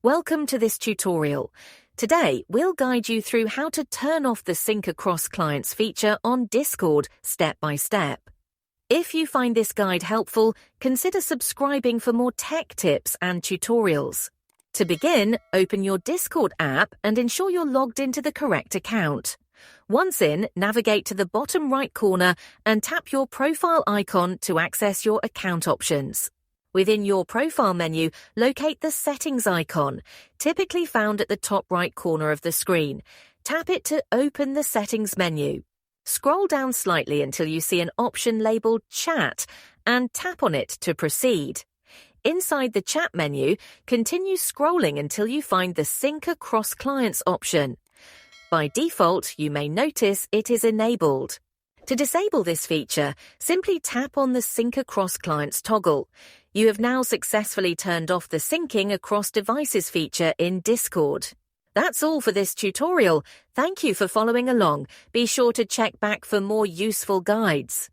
Welcome to this tutorial. Today, we'll guide you through how to turn off the Sync Across Clients feature on Discord step by step. If you find this guide helpful, consider subscribing for more tech tips and tutorials. To begin, open your Discord app and ensure you're logged into the correct account. Once in, navigate to the bottom right corner and tap your profile icon to access your account options. Within your profile menu, locate the Settings icon, typically found at the top right corner of the screen. Tap it to open the Settings menu. Scroll down slightly until you see an option labeled Chat and tap on it to proceed. Inside the Chat menu, continue scrolling until you find the Sync Across Clients option. By default, you may notice it is enabled. To disable this feature, simply tap on the Sync Across Clients toggle. You have now successfully turned off the Syncing Across Devices feature in Discord. That's all for this tutorial. Thank you for following along. Be sure to check back for more useful guides.